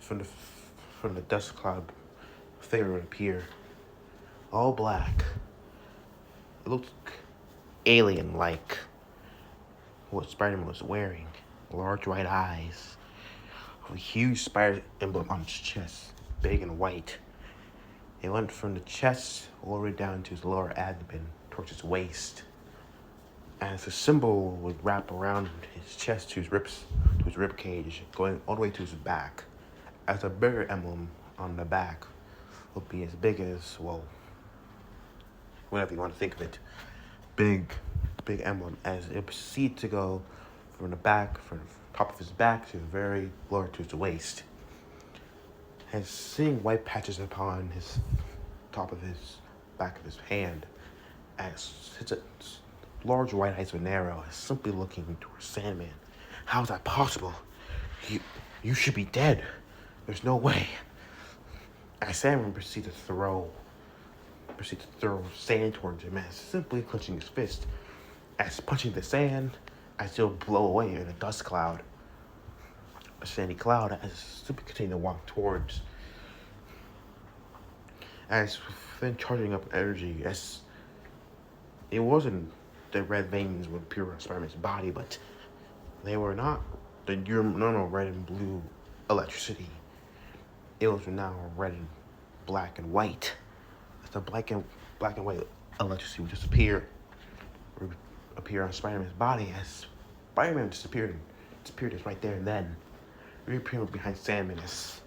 from the dust cloud, a figure would appear, all black. It looked alien-like. What Spider-Man was wearing, large white eyes, a huge spider emblem on his chest, big and white. It went from the chest all the way down to his lower abdomen, towards his waist. As the symbol would wrap around his chest to his rib cage, going all the way to his back. As a bigger emblem on the back would be as big as, well, whatever you want to think of it. Big emblem, as it proceeds to go from the back, from the top of his back to the very lower to his waist. And seeing white patches upon his top of his back of his hand, as his large white eyes were narrow, as simply looking towards Sandman. How is that possible? You should be dead. There's no way. As Sandman proceeded to throw sand towards him, as simply clenching his fist, as punching the sand, as he'll blow away in a dust cloud, a sandy cloud, as simply continuing to walk towards, as then charging up energy, as it wasn't the red veins would appear on Spider-Man's body, but they were not the normal red and blue electricity. It was now red and black and white. As the black and white electricity would disappear on Spider-Man's body, as Spider-Man disappeared as right there and then. Reappearing behind Sandman, as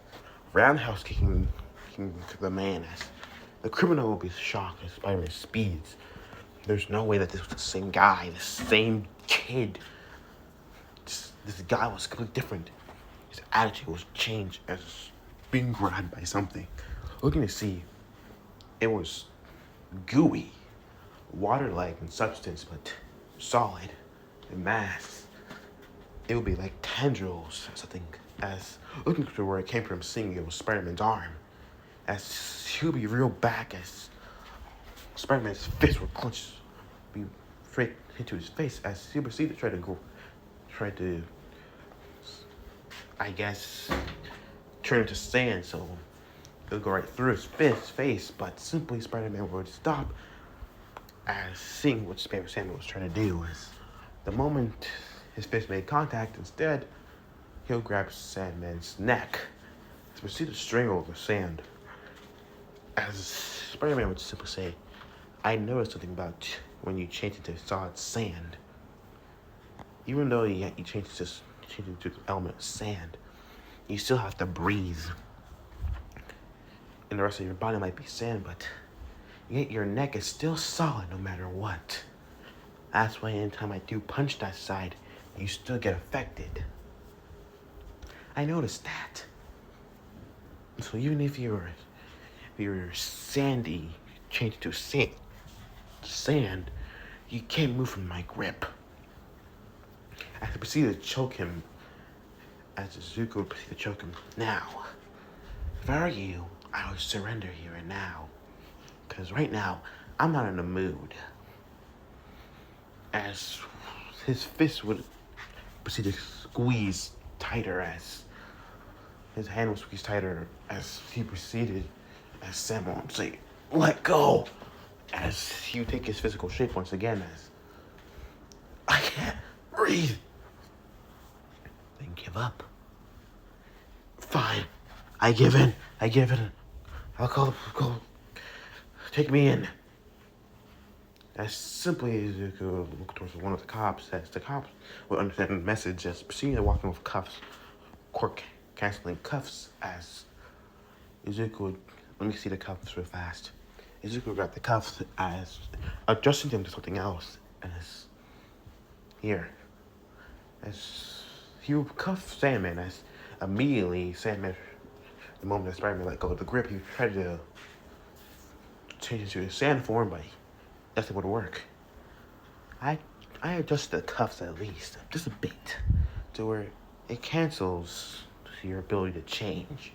roundhouse kicking the man, as the criminal will be shocked as Spider-Man speeds. There's no way that this was the same guy, the same kid. This guy was completely different. His attitude was changed as being grabbed by something. Looking to see, it was gooey, water-like in substance, but solid in mass. It would be like tendrils or something. As looking to where it came from, seeing it was Spider-Man's arm. As he would be reeled back, as Spider-Man's fist would clench, be straight into his face, as he proceeded to try to, I guess, turn into sand, so it would go right through his face, but simply Spider-Man would stop, as seeing what Sandman was trying to do. As the moment his fist made contact, instead, he'll grab Sandman's neck to proceed to strangle the sand. As Spider-Man would simply say, I noticed something about when you changed into solid sand. Even though you changed into the element of sand, you still have to breathe. And the rest of your body might be sand, but yet your neck is still solid no matter what. That's why anytime I do punch that side, you still get affected. I noticed that. So even if you're sandy, changed to sand, you can't move from my grip. I proceeded to choke him, as Izuku would proceed to choke him. Now, if I were you, I would surrender here and now. Because right now, I'm not in the mood. As his fist would proceed to squeeze tighter, as his hand would squeeze tighter, as he proceeded, as Sam would say, let go! As he would take his physical shape once again, as I can't breathe. Then give up. Fine. I give in. I'll go. Take me in. As simply as you could look towards one of the cops, as the cops would understand the message, as proceeding to walk in with cuffs, canceling cuffs, as Izuku would, let me see the cuffs real fast. Izuku would grab the cuffs as adjusting them to something else, as here. As he would cuff Sandman, as immediately Sandman, the moment that Spider-Man let go of the grip, he tried to change into his sand form, but nothing would work. I adjusted the cuffs at least, just a bit, to where it cancels your ability to change.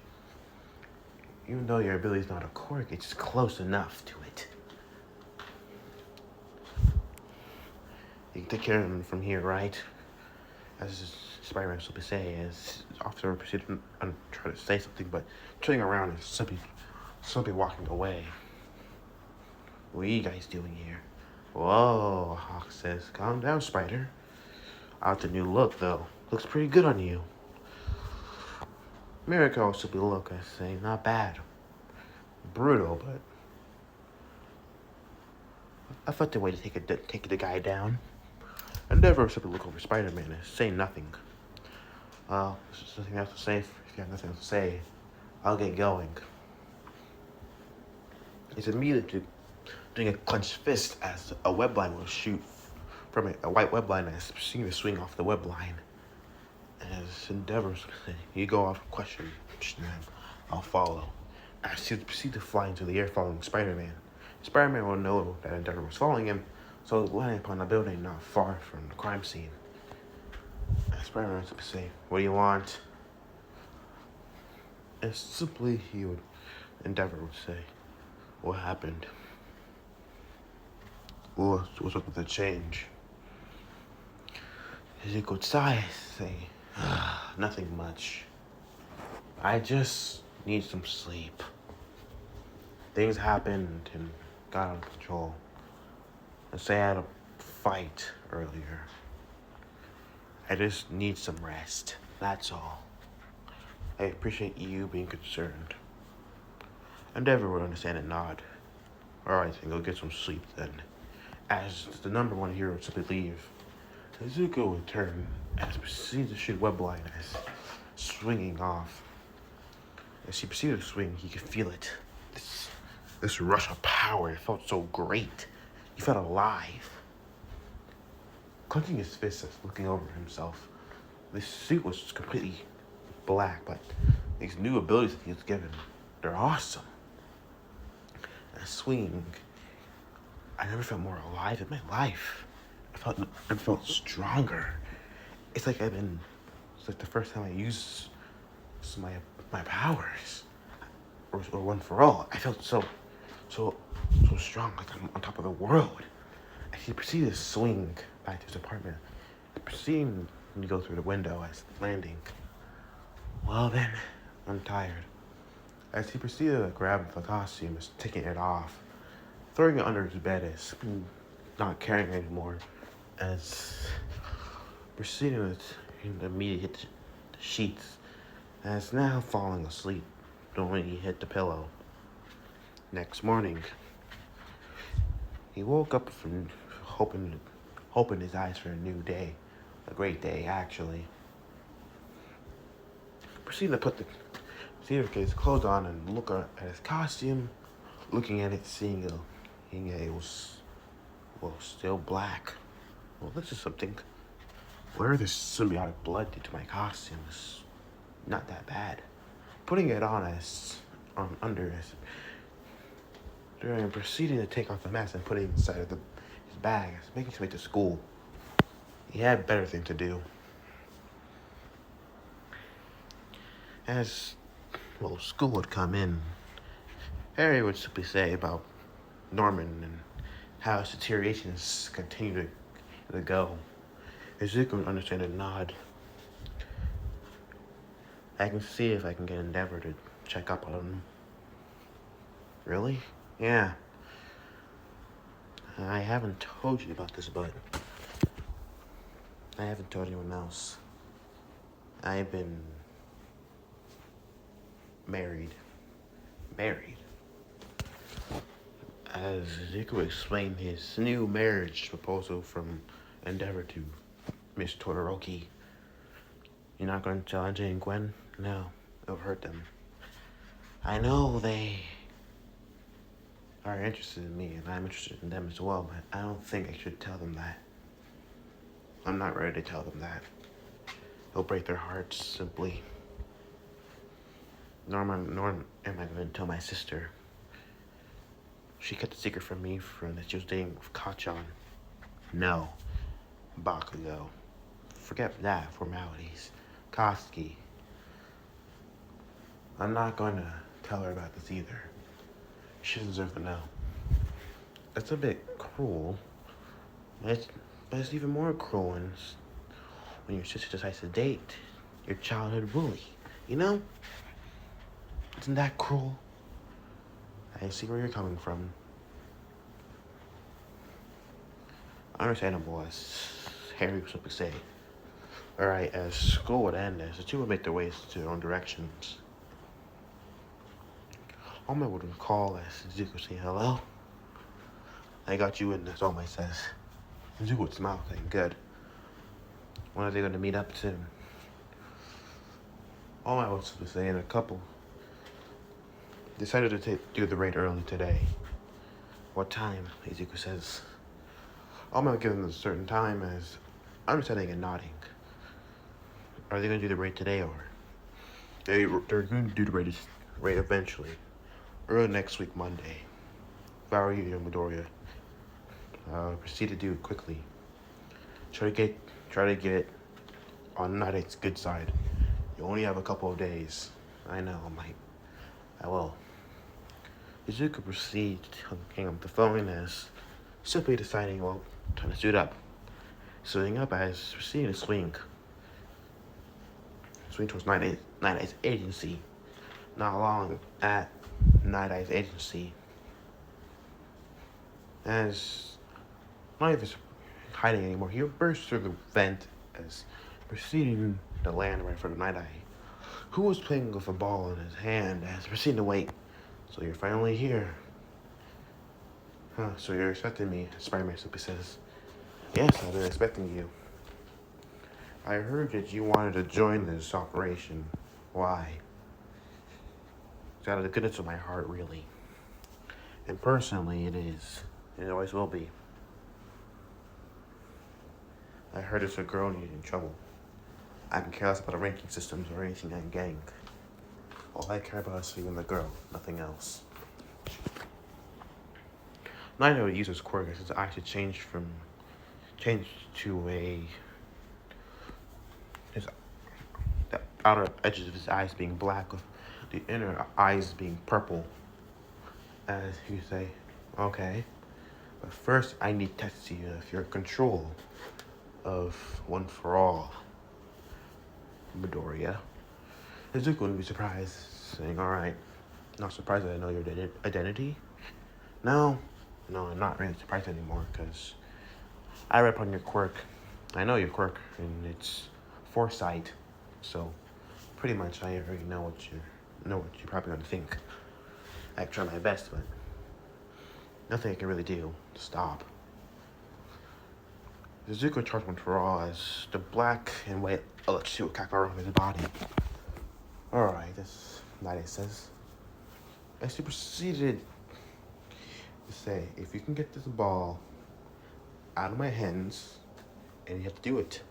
Even though your ability is not a quirk, it's close enough to it. You can take care of him from here, right? as Spider-Man simply say, as Officer proceeded to try to say something, but turning around and simply walking away. What are you guys doing here? Whoa, Hawk says, calm down, Spider. Out the new look, though. Looks pretty good on you. Miracle simply look, I say, not bad. Brutal, but I thought the way to take the guy down. Endeavor simply look over Spider-Man and say nothing. Well, there's nothing else to say. If you have nothing else to say, I'll get going. He's immediately doing a clenched fist as a web line will shoot from a white web line as proceeding to swing off the web line. As Endeavor say, you go off question, I'll follow. As he proceeds to fly into the air following Spider-Man. Spider-Man will know that Endeavor was following him, so landing upon a building not far from the crime scene. As Spider-Man would say, what do you want? And simply Endeavor would say, what happened? What's up with the change? As he could sigh, say, nothing much. I just need some sleep. Things happened and got out of control. Let's say I had a fight earlier. I just need some rest. That's all. I appreciate you being concerned. Endeavor would understand and nod. Alright, then go get some sleep then. As the number one hero would simply leave, Izuku would turn as proceeded to shoot webline as swinging off. As he proceeded to swing, he could feel it. This rush of power, it felt so great. He felt alive. Clenching his fists, looking over himself. This suit was completely black, but these new abilities that he was given, they're awesome. And swinging, I never felt more alive in my life. I felt stronger. It's like the first time I used my powers, or one for all. I felt so strong, like I'm on top of the world. As he proceeded to swing back to his apartment, proceeding to go through the window as landing. Well then, I'm tired. As he proceeded to grab the costume, taking it off, throwing it under his bed as not caring anymore, as proceeding to immediately hit the sheets, as now falling asleep when he hit the pillow. Next morning, he woke up from hoping his eyes for a new day, a great day actually. Proceeded to put his clothes on and look at his costume, looking at it, seeing it was still black. Well, this is something. Where this symbiotic blood did to my costume is not that bad. Putting it on under during proceeding to take off the mask and put it inside of his bag, making his way to school. He had better thing to do. As school would come in, Harry would simply say about Norman and how his deteriorations continue to go. Izuku would understand and nod. I can see if I can get Endeavor to check up on him. Really? Yeah. I haven't told you about this, but I haven't told anyone else. I've been married. As Izuku explained his new marriage proposal from Endeavor to Miss Todoroki. You're not going to tell Anjay and Gwen? No, it'll hurt them. I know they are interested in me, and I'm interested in them as well, but I don't think I should tell them that. I'm not ready to tell them that. It'll break their hearts, simply. Nor am I going to tell my sister. She kept the secret from me that she was dating with Kachan. No. Bakugo. Forget that, formalities. Koski. I'm not going to tell her about this either. She doesn't deserve to know. That's a bit cruel. But it's even more cruel when your sister decides to date your childhood bully. You know? Isn't that cruel? I see where you're coming from. Understandable, as Harry would simply say. Alright, as school would end, as the two would make their ways to their own directions. All Might would call as Zuko would say, "Hello? I got you in," as All Might says. And Zuko would smile, saying, "Good. When are they going to meet up soon?" All Might would simply say, "In a couple. Decided to do the raid early today." "What time?" Izuku says. All Might would give them a certain time, as understanding and nodding. Are they going to do the raid today, or they're going to do the raid eventually, early next week, Monday? If I were you, Midoriya, proceed to do it quickly. Try to get on Night Eight's good side. You only have a couple of days. I know, I will. Izuku proceeds to hang up the phone as simply deciding, time to suit up. Suiting up as proceeding to swing towards Night Eye's agency. Not long at Night Eye's agency, as Night Eye is hiding anymore, he bursts through the vent as proceeding to land right in front of Night Eye, who was playing with a ball in his hand as proceeding to wait. "So you're finally here. So you're expecting me," Spider-Man simply says. "Yes, I've been expecting you. I heard that you wanted to join this operation. Why?" "It's out of the goodness of my heart, really. And personally, it is. And it always will be. I heard there's a girl needing trouble. I can care less about the ranking systems or anything in gang. All I care about is freeing the girl, nothing else." Nino uses quirk as his eyes to change to the outer edges of his eyes being black with the inner eyes being purple. As you say, "Okay, but first I need to test you if you're in control of One for All, Midoriya." Izuku would be surprised, saying, "Alright, not surprised that I know your identity? No, I'm not really surprised anymore, because I read upon your quirk. I know your quirk, and it's foresight, so pretty much I already know what you're probably going to think. I try my best, but nothing I can really do to stop." Izuku charged One for All as the black and white electricity would crackle around his body. "Alright," this Night says. As he proceeded to say, "If you can get this ball out of my hands, and you have to do it,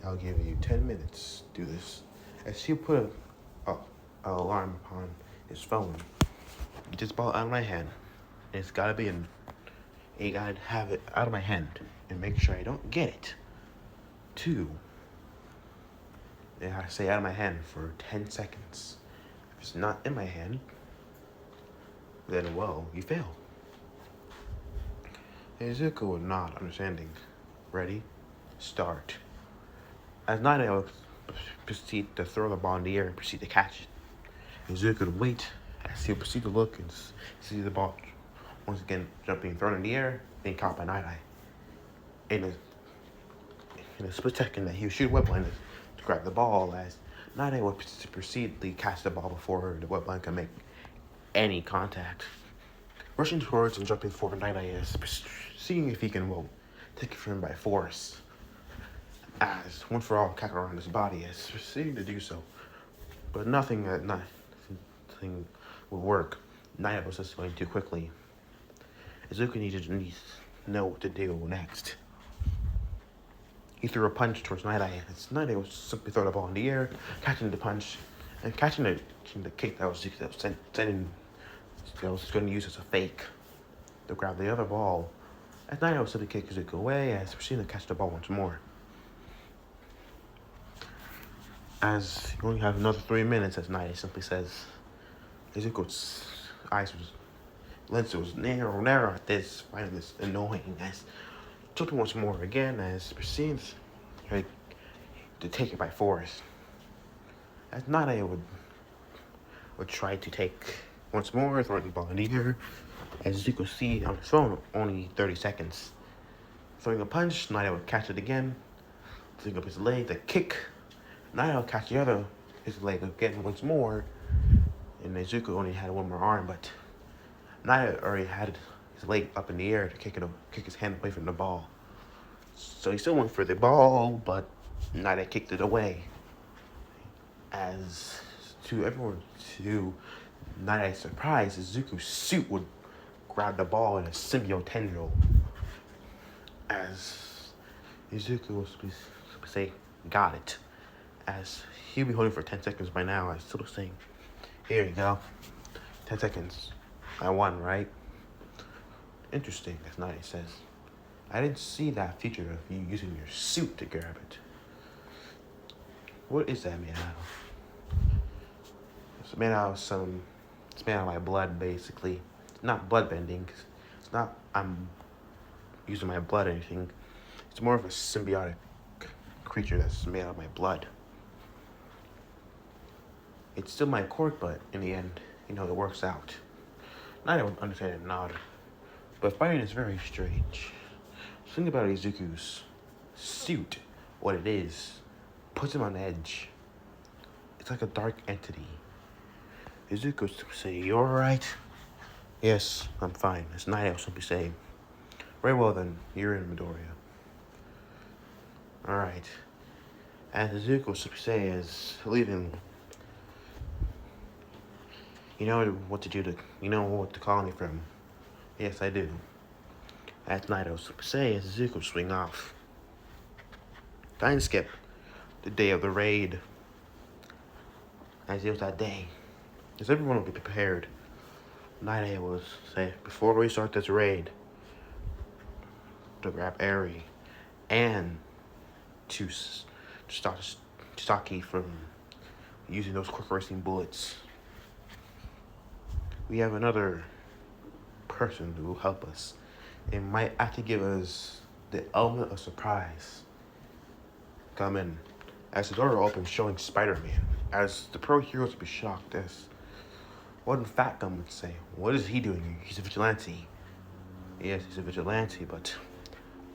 I'll give you 10 minutes to do this." As he put an alarm upon his phone, "Get this ball out of my hand. It's gotta be you gotta have it out of my hand and make sure I don't get it. 2, I have to stay out of my hand for 10 seconds. If it's not in my hand, then, you fail." Izuku would nod, understanding. "Ready? Start." As Night Owl proceed to throw the ball in the air and proceed to catch it, Izuku would wait as he would proceed to look and see the ball once again thrown in the air, being caught by Night Eye. In a split second that he would shoot a webline to grab the ball, as Night Eye would proceed to catch the ball before the webline can make any contact. Rushing towards and jumping forward, Night Eye is seeing if he can take it from him by force. As One for All cackled around his body, as proceeding to do so, but nothing would work. Night Eye was just going too quickly. Izuku needed to know what to do next. He threw a punch towards Night Eye, as Night Eye would simply throw the ball in the air, catching the punch, and catching the kick that was going to use as a fake to grab the other ball. As Night Eye would simply kick Izuku away, as proceeding to catch the ball once more. As you only have another 3 minutes, as Night Eye simply says, Izuku's lens was narrow at this, finding this annoying, as jumping once more again, as proceeds, to take it by force. As Nade would try to take once more, throwing the ball in the air. As you can see on his phone, only 30 seconds. Throwing a punch, Nade would catch it again. Throwing up his leg, the kick. Nade would catch his leg again once more. And Izuku only had one more arm, but Nade already had his leg up in the air to kick his hand away from the ball. So he still went for the ball, but Nade kicked it away. As to Nade's surprise, Izuku's suit would grab the ball in a symbiote tendril. As Izuku was supposed to say, got it. As he'll be holding for 10 seconds by now, I was still saying, here you go. 10 seconds. I won, right? Interesting, as Nade says. I didn't see that feature of you using your suit to grab it. What is that made out of? It's made out of my blood, basically. It's not blood bending. It's not I'm using my blood or anything. It's more of a symbiotic creature that's made out of my blood. It's still my quirk, but in the end, it works out. I don't understand it now, but fighting is very strange. Think about Izuku's suit, what it is, puts him on edge. It's like a dark entity. Izuku will say, "You alright?" "Yes, I'm fine." As Nade will simply say, "Very well then, you're in Midoriya." Alright. As Izuku will simply say is leaving, "You know what to call me from." "Yes, I do." As Nade will simply say as Izuku will swing off. Time skip. The day of the raid. As it was that day. As everyone will be prepared. Nade will say, before we start this raid, to grab Eri and to stop Saki from using those quick racing bullets. We have another person who will help us. It might actually give us the element of surprise. Come in. As the door opens, showing Spider-Man. As the pro heroes would be shocked, as one fat gun would say, "What is he doing here? He's a vigilante." Yes, he's a vigilante, but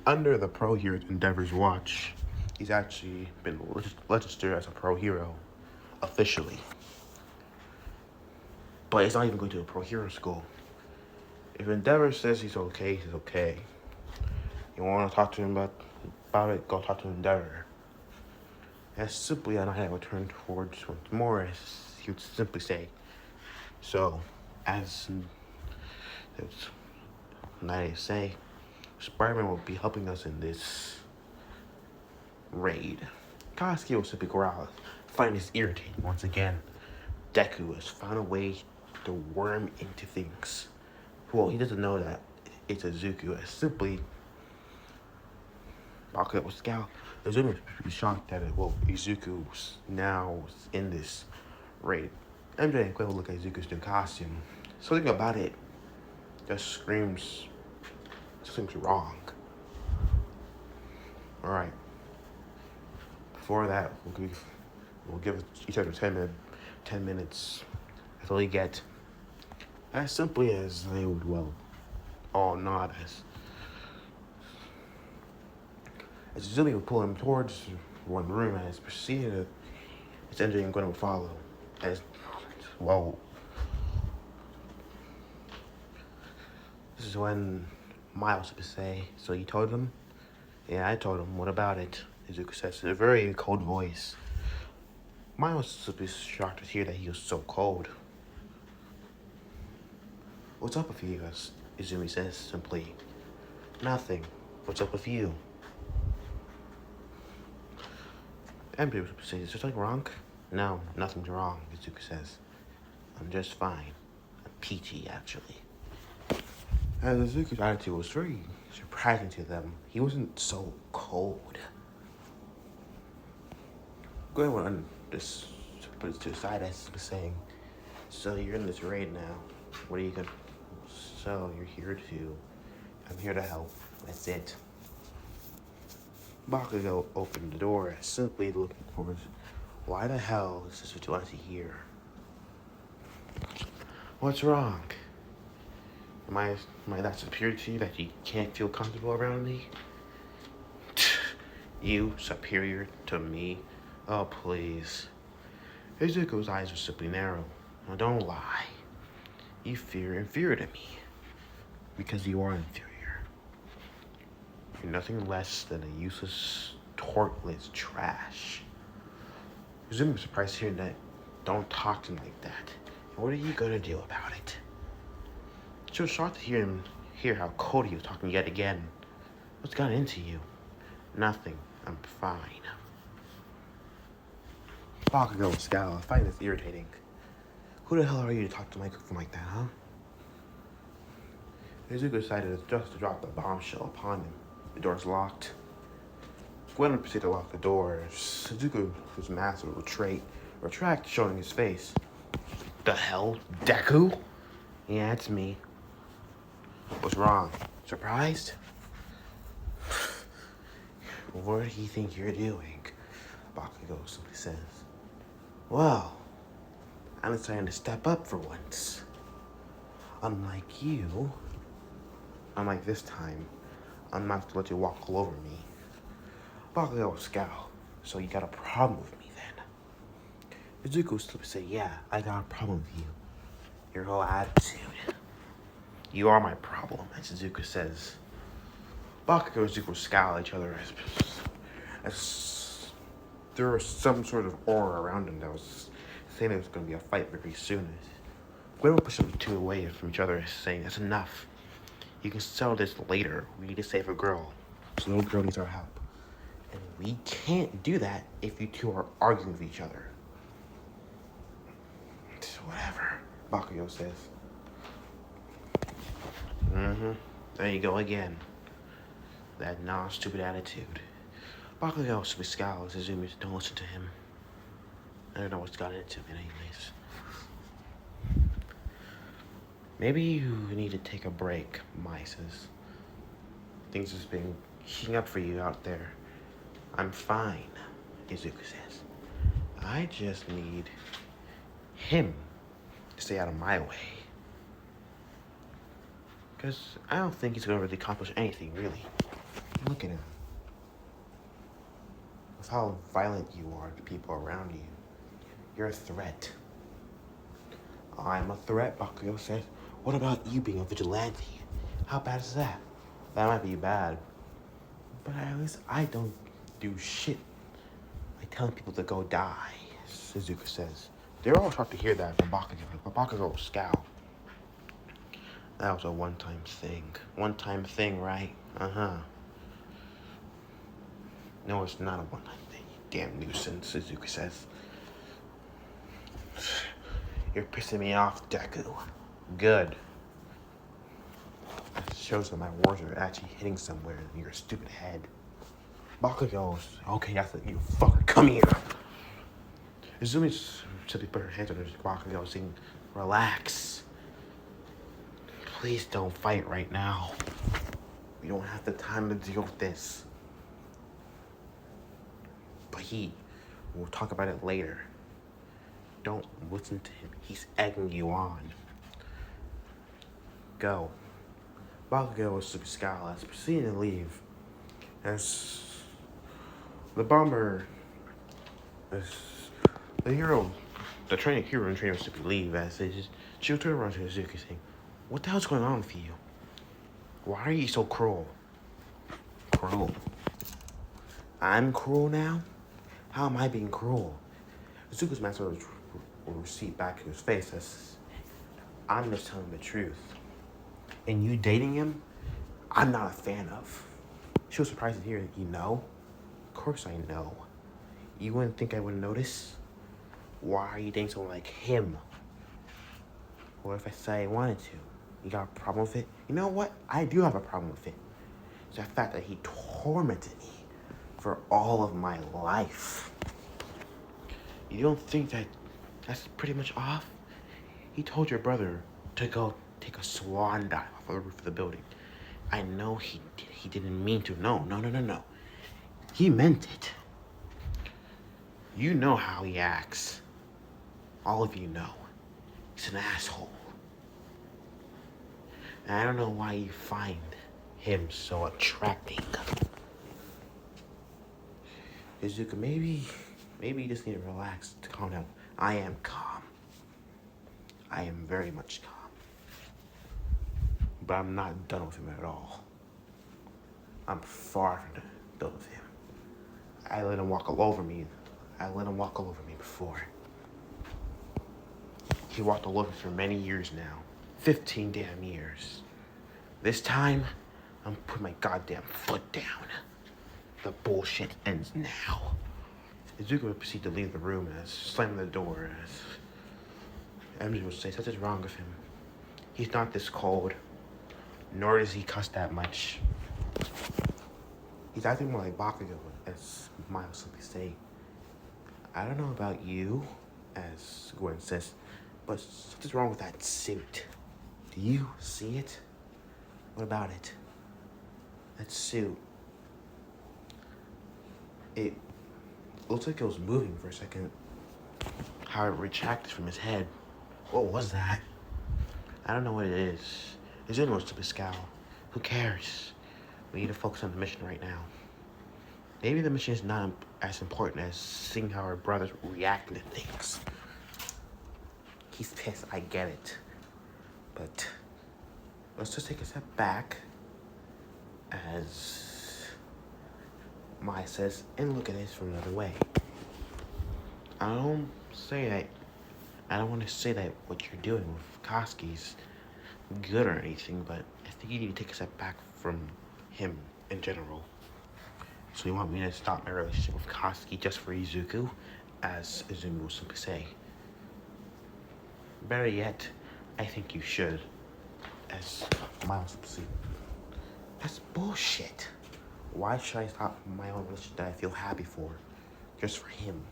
under the pro hero Endeavor's watch, he's actually been registered as a pro hero officially. But he's not even going to a pro hero school. If Endeavor says he's okay, he's okay. You want to talk to him about it, go talk to Endeavor. As simply as I would turn towards once more, as he would simply say, so, as Nade say, Spider-Man will be helping us in this raid. Katsuki will simply growl, find this irritating once again. Deku has found a way to worm into things. Well, he doesn't know that it's Izuku. As simply walk up with Scout. Izuku would be shocked that Izuku's now in this raid. MJ and Quill look at Izuku's new costume. Something about it just screams something's wrong. Alright. Before that, we'll give each other 10 minutes until we get as simply as they would all nod as Zilly would pull him towards one room as proceeded as MJ and Gwen would follow. As this is when Miles would say, "So you told him?" "Yeah, I told him. What about it?" Izuku says in a very cold voice. Miles would be shocked to hear that he was so cold. "What's up with you?" Izumi says simply. "Nothing. What's up with you?" MJ would say, "Is there something wrong?" "No, nothing's wrong," Izuku says. "I'm just fine. I'm peachy, actually." As Izuku's attitude was very surprising to them. He wasn't so cold. Gwen would just put it to the side as saying, "So you're in this raid now. What are you gonna... So I'm here to help. That's it." Bakugo opened the door, simply looking towards. Why the hell is this vigilante here? What's wrong? Am I that superior to you that you can't feel comfortable around me? You superior to me? Oh, please. Izuku's eyes were simply narrow. Now, don't lie. You feel inferior to me. Because you are inferior. You're nothing less than a useless, tortless trash. Izumi was surprised to hear that. Don't talk to him like that. What are you gonna do about it? She was shocked to hear how cold he was talking yet again. What's got into you? Nothing. I'm fine. Bakugo scowled. I find this irritating. Who the hell are you to talk to my microphone like that, huh? Izuku decided just to drop the bombshell upon him. The door's locked. Gwen proceeded to lock the doors. Izuku, whose mask would retract, showing his face. The hell? Deku? Yeah, it's me. What's wrong? Surprised? What do you think you're doing? Bakugo simply says. Well, I'm deciding to step up for once. Unlike this time, I'm not going to let you walk all over me. Bakugo scowl. So you got a problem with me then? Izuku simply said, yeah, I got a problem with you. Your whole attitude. You are my problem, as Izuku says. Bakugo and Izuku scowl at each other as there was some sort of aura around him that was saying there was going to be a fight very soon. Gwen will push them two away from each other, saying, that's enough. You can settle this later. We need to save a girl. This little girl needs our help. And we can't do that if you two are arguing with each other. Whatever, Bakugo says. There you go again. That non-stupid attitude. Bakugo simply scowls as Izumi don't listen to him. I don't know what's got into him anyways. Maybe you need to take a break, Mai says. Things have been heating up for you out there. I'm fine, Izuku says. I just need him to stay out of my way. Because I don't think he's going to really accomplish anything, really. Look at him. With how violent you are to people around you, you're a threat. I'm a threat, Bakugo says. What about you being a vigilante? How bad is that? That might be bad. But at least I don't do shit by telling people to go die, Suzuka says. They're all shocked to hear that from Bakugo, but Bakugo will scowl. That was a one-time thing. One-time thing, right? Uh-huh. No, it's not a one-time thing, you damn nuisance, Suzuki says. You're pissing me off, Deku. Good. That shows that my words are actually hitting somewhere in your stupid head. Bakugo goes, okay, that's it, you fucker, come here. Izumi simply put her hands on Bakugo, saying, relax. Please don't fight right now. We don't have the time to deal with this. But we'll talk about it later. Don't listen to him. He's egging you on. Go. Bakugo was super scowless, proceeding to leave. As the bomber, as the hero, the hero and trainer was to leave, as she would turn around to Suzuki saying, what the hell's going on with you? Why are you so cruel? Cruel? I'm cruel now? How am I being cruel? Suzuki's master will recede back to his face as I'm just telling the truth. And you dating him, I'm not a fan of. She was surprised to hear that you know. Of course I know. You wouldn't think I would notice? Why are you dating someone like him? What if I say I wanted to? You got a problem with it? You know what? I do have a problem with it. It's the fact that he tormented me for all of my life. You don't think that's pretty much off? He told your brother to go take a swan dive off of the roof of the building. I know he didn't mean to. No. He meant it. You know how he acts. All of you know. He's an asshole. And I don't know why you find him so attracting. Izuku, maybe you just need to relax to calm down. I am calm. I am very much calm. But I'm not done with him at all. I'm far from done with him. I let him walk all over me. Before. He walked all over me for many years now. 15 damn years. This time, I'm putting my goddamn foot down. The bullshit ends now. Izuku would proceed to leave the room as slamming the door as MJ would say something's wrong with him. He's not this cold, nor does he cuss that much. He's acting more like Bakugo, as Miles simply say. I don't know about you, as Gwen says, but something's wrong with that suit. Do you see it? What about it? That suit. It looks like it was moving for a second. How it retracted from his head. What was that? I don't know what it is. It's in most of his scowl. Who cares? We need to focus on the mission right now. Maybe the mission is not as important as seeing how our brothers react to things. He's pissed, I get it. But let's just take a step back, as Mai says, and look at this from another way. I don't want to say that what you're doing with Koski's good or anything, but I think you need to take a step back from him in general. So you want me to stop my relationship with Koski just for Izuku, as Izumi will simply say. Better yet, I think you should, as Miles will say. That's bullshit. Why should I stop my own relationship that I feel happy for, just for him?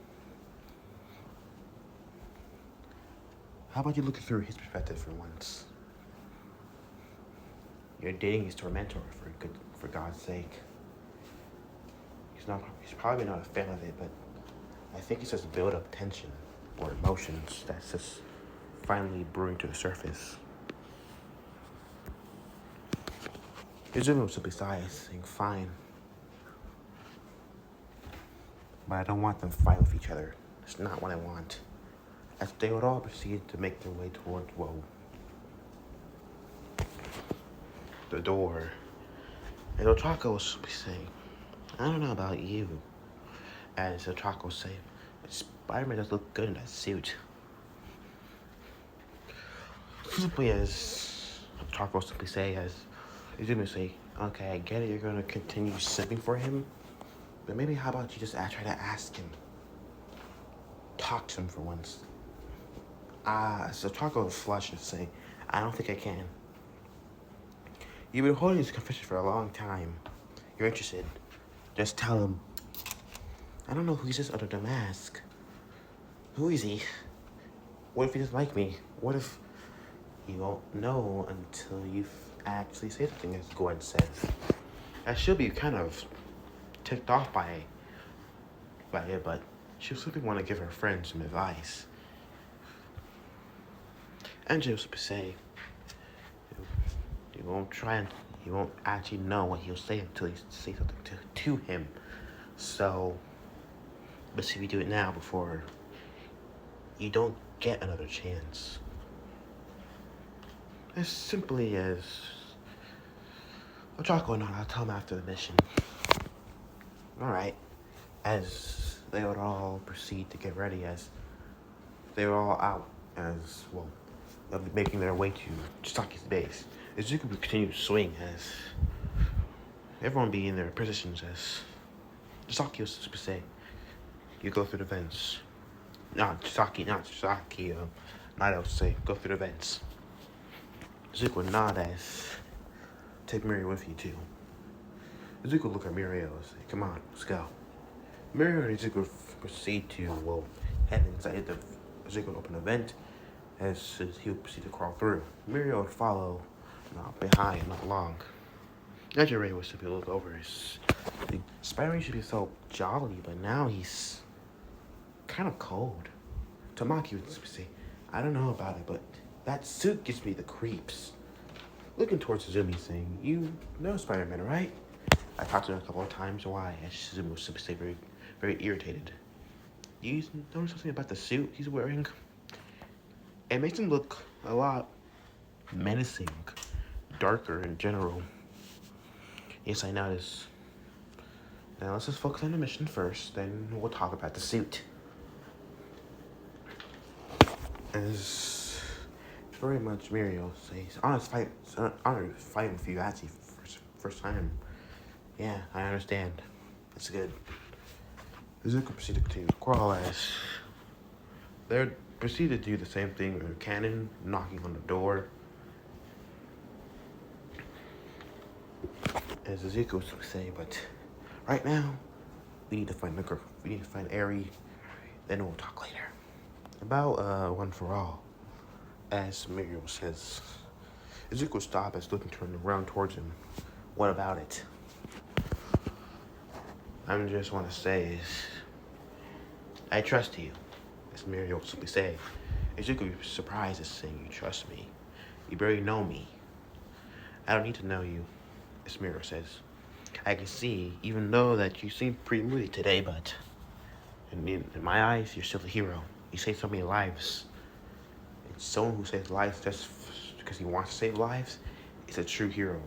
How about you look through his perspective for once? You're dating his tormentor, for God's sake. He's probably not a fan of it, but I think it's just build up tension or emotions that's just finally brewing to the surface. Izumi will simply sigh, saying, fine. But I don't want them to fight with each other. It's not what I want. As they would all proceed to make their way towards, the door. And Ochako will simply say, I don't know about you. As Ochako will say, Spider-Man does look good in that suit. Simply as Ochako will simply say, as Izumi say, okay, I get it, you're going to continue simping for him, but maybe how about you just try to ask him. Talk to him for once. So Ochako will flush and say, I don't think I can. You've been holding this confession for a long time. You're interested. Just tell him. I don't know who he's just under the mask. Who is he? What if he doesn't like me? What if you won't know until you actually say something, as Gwen says? That she'll be kind of ticked off by it, but she'll simply want to give her friend some advice. And she'll simply say, you won't actually know what he'll say until you say something to him. So, let's see if we do it now before you don't get another chance. As simply as Ochako and I'll tell him after the mission. Alright. As they would all proceed to get ready, as they were all out, as well, they'll be making their way to Chisaki's base. Izuku would continue to swing as everyone be in their positions, as Chisaki was to say, you go through the vents. Not Chisaki, Nada would say, go through the vents. Izuku would nod as, take Mirio with you too. Izuku would look at Mirio and say, come on, let's go. Mirio and Izuku would proceed to, head inside the Izuku would open the vent as he would proceed to crawl through. Mirio would follow, not behind, not long. Yajirai was to be looked over. His, Spider-Man should be so jolly, but now he's kind of cold. Tamaki would say, I don't know about it, but that suit gives me the creeps. Looking towards Suzumi, saying, you know Spider-Man, right? I talked to her a couple of times. Why? And Suzumi was to say very, very irritated. You notice something about the suit he's wearing? It makes him look a lot menacing, darker in general. Yes, I notice. Now let's just focus on the mission first, then we'll talk about the suit. As very much Muriel says, honest fight, honor fighting with you actually first time. Yeah, I understand. It's good. Izuku proceeded to crawl as they proceeded to do the same thing with a cannon, knocking on the door. As Izuku was saying, but right now, we need to find the girl. We need to find Eri, then we'll talk later. About One for All, as Muriel says. Izuku stopped as looking around towards him. What about it? I just want to say is, I trust you, as Muriel simply say. Izuku was surprised at saying you trust me. You barely know me. I don't need to know you, as Muriel says. I can see, even though that you seem pretty moody today, but in my eyes, you're still a hero. You saved so many lives. It's someone who saves lives just because he wants to save lives. It's a true hero.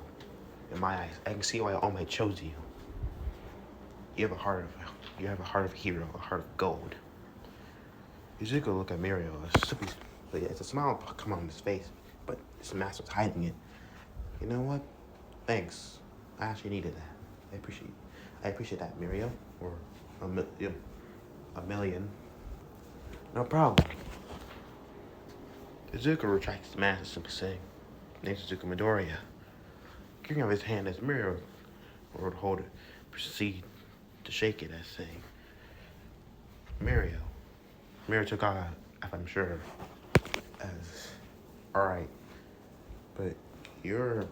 In my eyes, I can see why All Might chose you. You have a heart of a hero, a heart of gold. Izuku look at Muriel. It's a smile come on his face, but his mask was hiding it. You know what? Thanks. I actually needed that. I appreciate that, Muriel. Or a million. No problem. Izuku retracts his mask and simply saying, name's Izuku Midoriya. Giving out his hand as Muriel would hold it, proceed to shake it as saying, Muriel. Muriel took off, if I'm sure, as, alright, but you're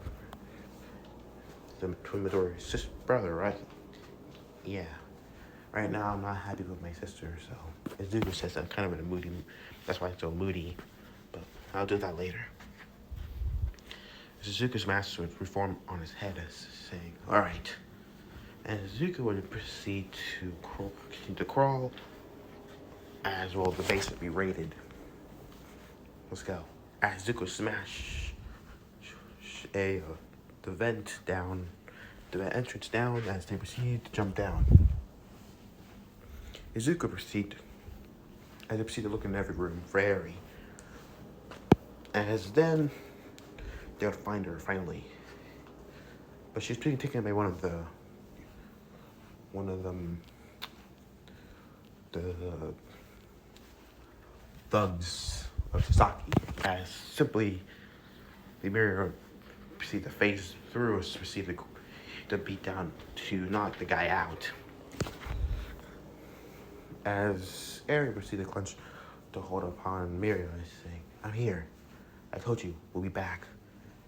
the twin Midoriya's sister, brother, right? Yeah. Right now, I'm not happy with my sister, so Izuku says I'm kind of in a moody, that's why I'm so moody, but I'll do that later. Izuku's mask would reform on his head as saying, alright. And Izuku would proceed to crawl, as well the base would be raided. Let's go. As Izuku smash the vent down, the entrance down, as they proceed to jump down. Izuku proceeded to look in every room for Eri. As then, they would find her finally. But she's being taken by one of them, the thugs of Sasaki. As simply, the mirror proceed to phase through, proceed to beat down to knock the guy out. As Eri proceeded to clench to hold upon Miriam, saying, I'm here. I told you, we'll be back.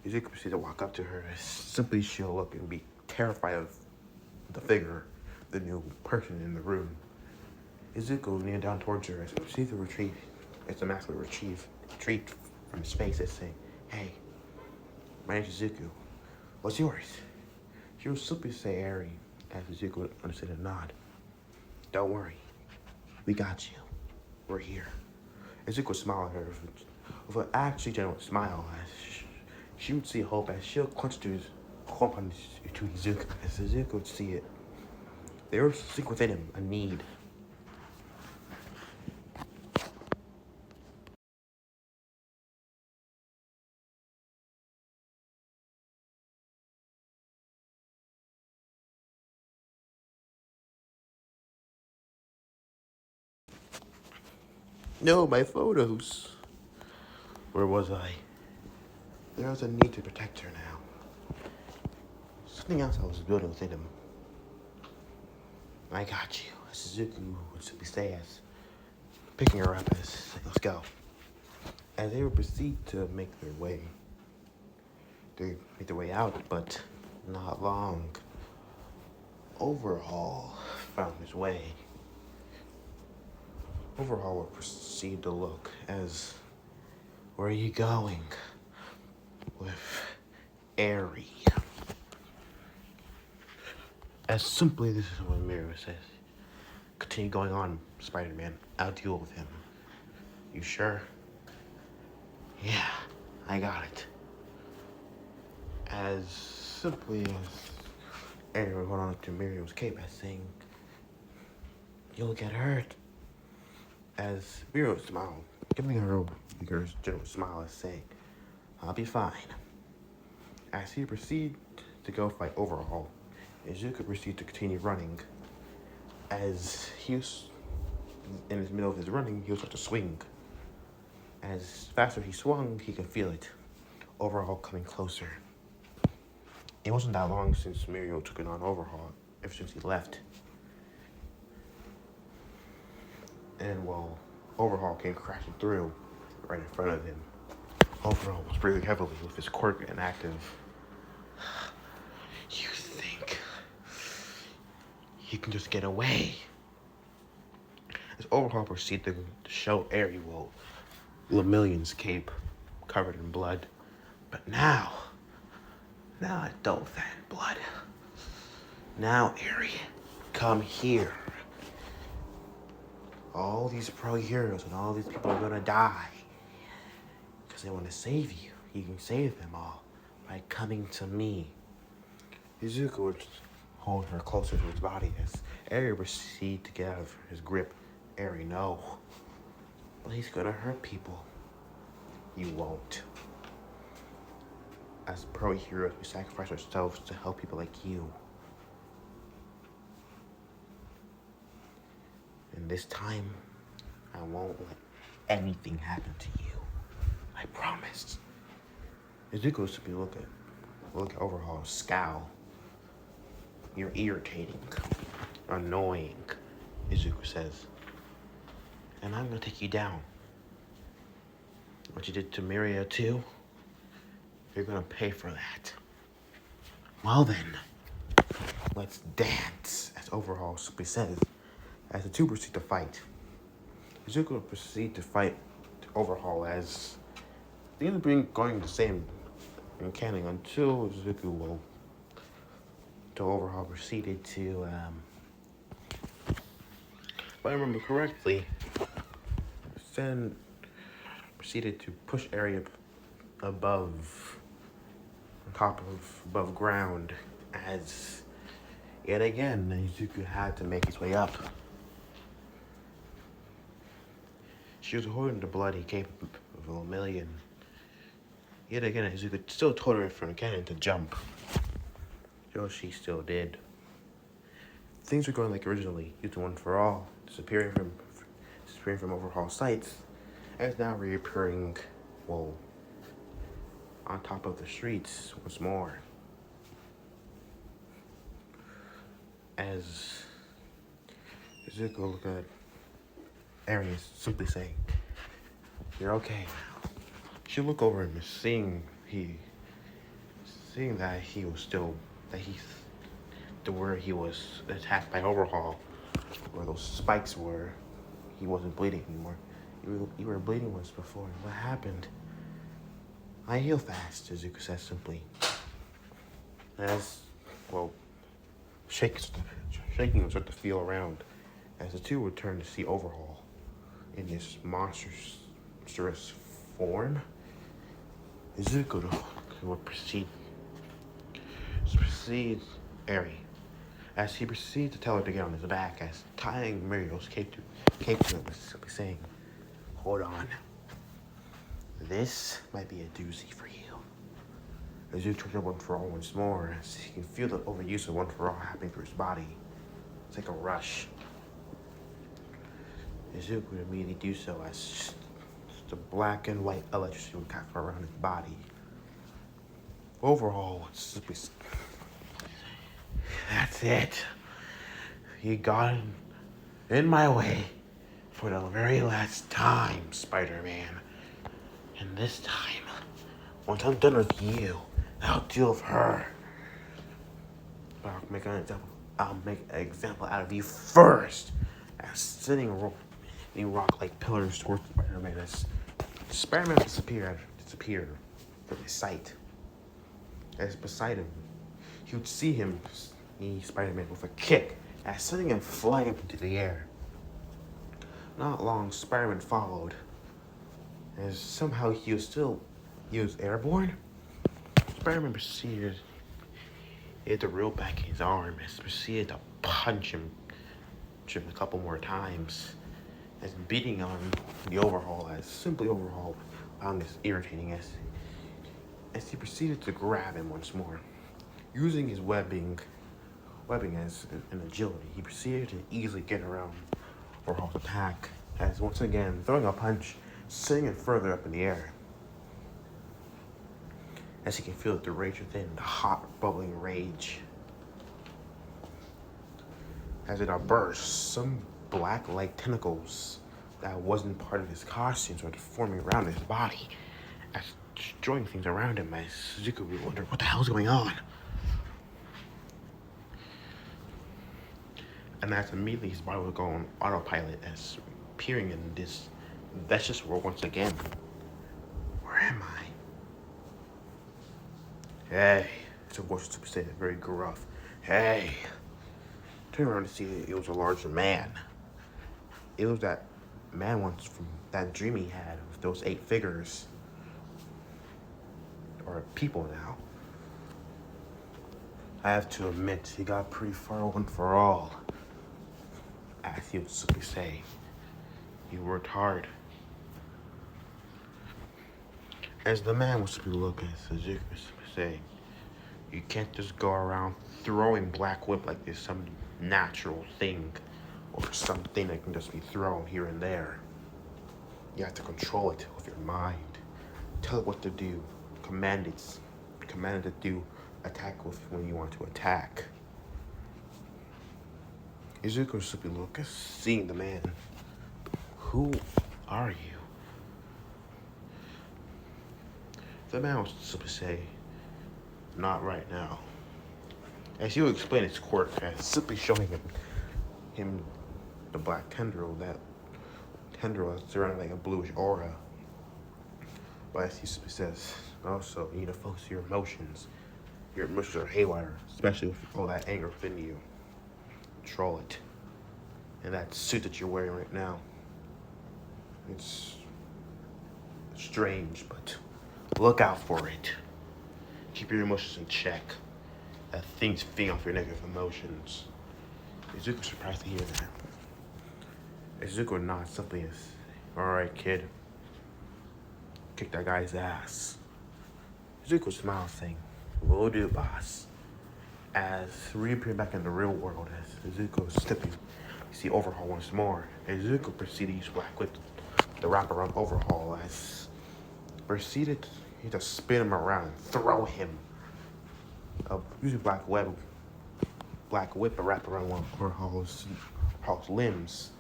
Izuku proceeded to walk up to her, as simply she'll look and be terrified of the figure, the new person in the room. Izuku leaned down towards her as he proceeded to retreat, as the mask would retreat from his face, as saying, hey, my name's Izuku. What's yours? She would simply say Eri, as Izuku would understand a nod. Don't worry. We got you. We're here. Izuku smiled at her with an actually genuine smile as she would see hope as she'll clench to Izuku as Izuku would see it. There was something within him, a need. No, my photos. Where was I? There was a need to protect her now. Something else I was building within him. I got you. Suzuki would simply say as picking her up as let's go. As they would proceed to make their way out, but Not long, Overhaul found his way. Overhaul will proceed to look as, where are you going? With Airy. As simply, this is what Miro says. Continue going on, Spider-Man. I'll deal with him. You sure? Yeah, I got it. As simply as Airy will hold on to Mirio's cape as saying, you'll get hurt. As Miro smiled, giving her a general smile as saying, I'll be fine. As he proceeded to go fight Overhaul, Izuku proceeded to continue running. As he was in the middle of his running, he was about to swing. As faster he swung, he could feel it. Overhaul coming closer. It wasn't that long since Mirio took it on Overhaul, ever since he left. And while Overhaul came crashing through right in front of him, Overhaul was breathing heavily with his quirk inactive. You think you can just get away? As Overhaul proceeded to show Airy Lemillion's cape covered in blood. But now I don't fan blood. Now, Airy, come here. All these pro heroes and all these people are gonna die because they want to save you. You can save them all by coming to me. Izuku would hold her closer to his body as Airy proceeded to get out of his grip. Airy, no. But he's gonna hurt people. You won't. As pro heroes, we sacrifice ourselves to help people like you. And this time, I won't let anything happen to you. I promise. Izuku was to be look at Overhaul, scowl. You're irritating, annoying, Izuku says. And I'm gonna take you down. What you did to Miria too, you're gonna pay for that. Well then, let's dance, as Overhaul simply says, as the two proceed to fight. Izuku will proceed to fight Overhaul as they end up going the same mechanic until Overhaul proceeded to, if I remember correctly, then proceeded to push Airy above ground as yet again Izuku had to make his way up. She was holding the bloody cape of Lemillion. Yet again, Izuku still told her from cannon to jump. So she still did. Things were going like originally, using One for All, disappearing from Overhaul sights, and is now reappearing, on top of the streets once more. As Izuku looked at Aries simply saying, you're okay now. She looked over him, seeing that he was still, to where he was attacked by Overhaul, where those spikes were, he wasn't bleeding anymore. You were bleeding once before. What happened? I heal fast, Izuku says simply. As, shaking and start to feel around, as the two return to see Overhaul in his monstrous form. Izuku will proceed Airy, as he proceeds to tell her to get on his back, as tying Mirio's cape to him, simply saying, hold on. This might be a doozy for you. Izuku turns on One for All once more, as he can feel the overuse of One for All happening through his body. It's like a rush. Izuku would immediately do so as the black and white electricity would cast around his body. Overhaul, that's it. You got in my way for the very last time, Spider-Man. And this time, once I'm done with you, I'll deal with her. But I'll make an example out of you first. As sitting rock like pillars towards Spider-Man as Spider-Man disappeared from his sight. As beside him, he would see Spider-Man, with a kick, as sending him flying up into the air. Not long, Spider-Man followed, as somehow he was airborne. Spider-Man proceeded to reel back his arm, as proceeded to punch him a couple more times, as beating on the overhaul, as simply overhaul found this irritating as he proceeded to grab him once more. Using his webbing as an agility, he proceeded to easily get around Overhaul's attack, as once again throwing a punch, sending it further up in the air. As he can feel the rage within, the hot, bubbling rage. As it outbursts, some black-like tentacles that wasn't part of his costume started forming around his body, as destroying things around him, as Zuko would wonder what the hell's going on. And as immediately his body would go on autopilot, as appearing in this vicious world once again. Where am I? Hey, it's a voice to say very gruff. Hey. Turn around to see that it was a larger man. It was that man once from that dream he had with those 8 figures. Or people now. I have to admit, he got pretty far one for all. As he would simply say, he worked hard. As the man was to be looking, Suzuki was saying, you can't just go around throwing Black Whip like there's some natural thing or something that can just be thrown here and there. You have to control it with your mind. Tell it what to do. Command it to do. Attack with when you want to attack. Izuku simply looked, seeing the man. Who are you? The man was simply say, not right now. As he would explain his quirk, as simply showing him the black tendril, that tendril is surrounded like a bluish aura. But as he simply says, also, you need to focus your emotions. Your emotions are haywire, especially with all that anger within you. Control it. And that suit that you're wearing right now, it's strange, but look out for it. Keep your emotions in check. That thing's feeding off your negative emotions. Izuku was surprised to hear that. Izuku nods simply as, alright, kid. Kick that guy's ass. Izuku smiles, saying, will do, boss. As reappearing back in the real world, as Izuku is stepping, you see Overhaul once more. Izuku proceeded to use Black Whip, the wraparound Overhaul, as proceeded to spin him around and throw him. Using Black Whip to wrap around one of Overhaul's limbs.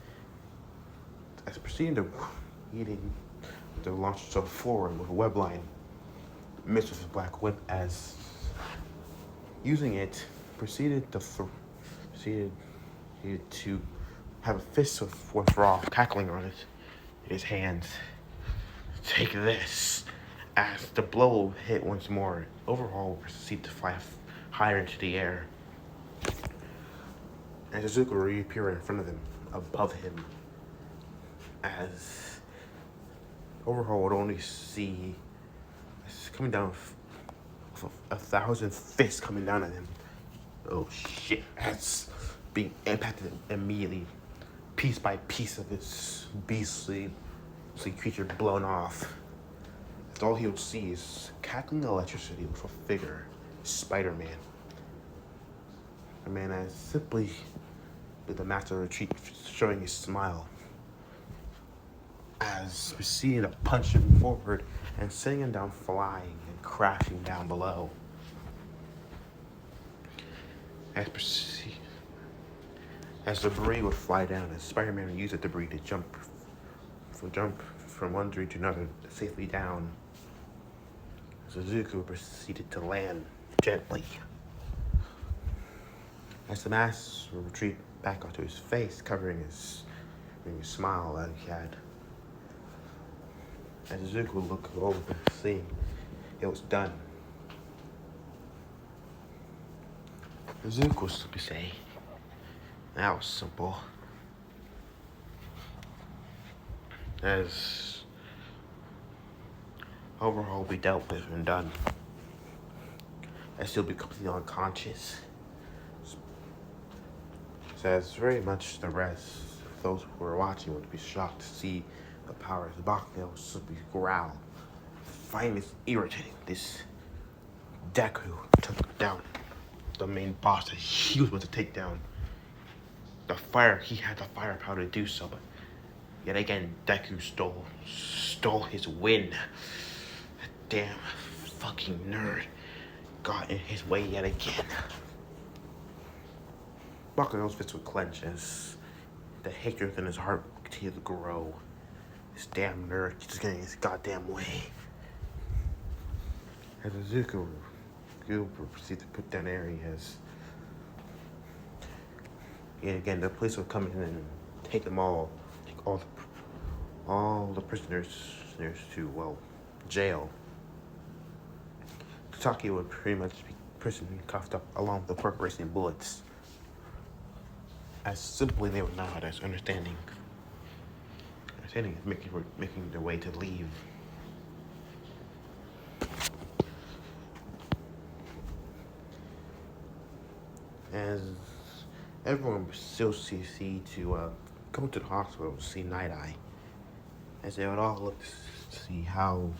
As proceeding to launch himself forward with a web line, mixed with his Black Whip, as using it, proceeded to have a fist with Raw cackling on his hands. Take this. As the blow hit once more, Overhaul proceeded to fly higher into the air. And Suzuki reappeared in front of him, above him. As Overhaul would only see coming down with 1,000 fists coming down at him. Oh shit, that's being impacted immediately, piece by piece of this beastly creature blown off. That's all he would see is cackling electricity with a figure, Spider-Man. The man has simply with the master retreat showing his smile. As proceeding to punch him forward and sending him down flying and crashing down below. As debris would fly down, and Spider-Man would use the debris to jump from one tree to another safely down. Suzuki proceeded to land gently. as the mask would retreat back onto his face, covering his smile that he had. As Zuko would look over the scene, it was done. Zuko was to say, that was simple. As overhaul be dealt with and done. As he'll be completely unconscious. Says very much the rest of those who were watching would be shocked to see the powers of Baknil simply growl. Finally irritating. This Deku took down the main boss that he was about to take down. He had the firepower to do so, but yet again Deku stole his win. That damn fucking nerd got in his way yet again. Baknil's fists would clench as the hatred within his heart would continue to grow. This damn nerd keeps getting his goddamn way. As Zuko would proceed to put down areas. Yet again, the police would come in and take them all, take all the prisoners to, well, jail. Taki would pretty much be prison cuffed up along with the perk racing bullets. As simply they would nod as understanding is making their way to leave. As everyone still see to come to the hospital to see Night Eye, as they would all look to see how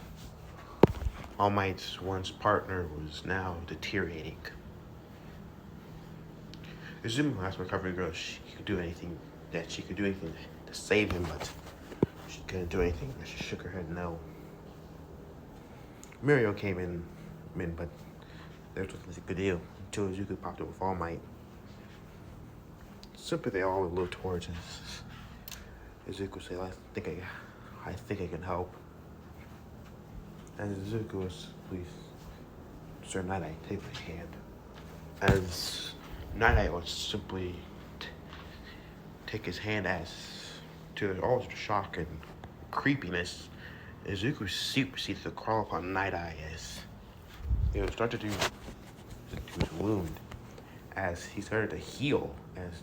All Might's once partner was now deteriorating. Assuming last recovery girl, she could do anything to save him, but she couldn't do anything. She shook her head no. Muriel came in, but there was nothing she could do until Zuko popped up with All Might. Simply they all looked towards us. Zuko said, I think I can help. As Zuko was, please, Sir Night Eye, take my hand. As Night Eye would simply take his hand as to all the shock and creepiness, as Zuko's suit proceeded to crawl upon Night Eye as he would start to do to his wound as he started to heal. As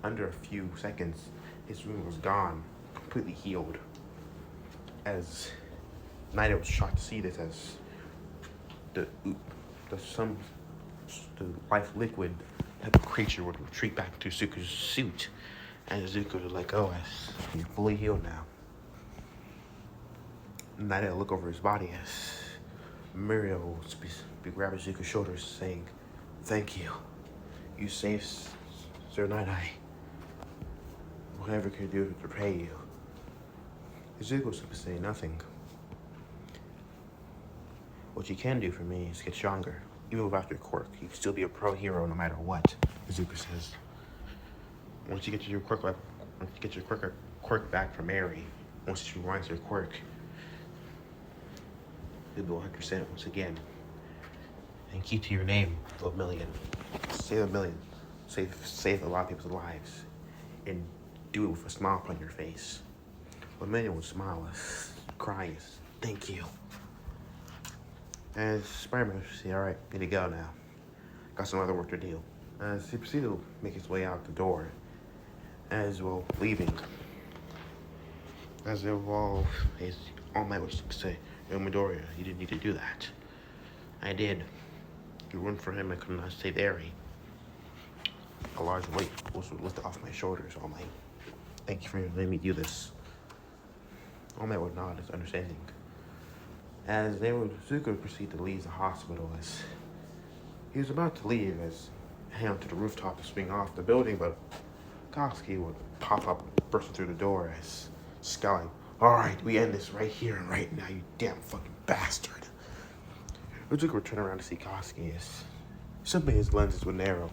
under a few seconds, his wound was gone, completely healed. As Night Eye was shocked to see this, as the life liquid type of creature would retreat back to Zuko's suit, and Zuko would let go as he's fully healed now. Night Eye would look over his body as Muriel would be grabbing Zuko's shoulders, saying, "Thank you. You saved Sir Night Eye. Whatever can do to repay you." Zuko would simply say nothing. What you can do for me is get stronger. Even without your quirk, you can still be a pro hero no matter what, Zuko says. Once you get your quirk back from Mary, once she rewinds your quirk, you'll be 100% once again. And keep to your name, the million. Save a million. Save a lot of people's lives. And do it with a smile upon your face. A million will smile, crying, thank you. As Spider-Man would say, all right, need to go now. Got some other work to do. As he proceeded to make his way out the door, as well leaving. As they were all Might was to say, "Yo, Midoriya, you didn't need to do that." I did. You weren't for him, I could not save Eri. A large weight was lifted off my shoulders, All Might. Thank you for letting me do this. All Might would nod his understanding. As Zuko would proceed to leave the hospital, as he was about to leave, as head onto the rooftop to swing off the building, but Koski would pop up, bursting through the door, as scowling, "All right, we end this right here and right now, you damn fucking bastard." Zuko would turn around to see Koski, as simply his lenses would narrow,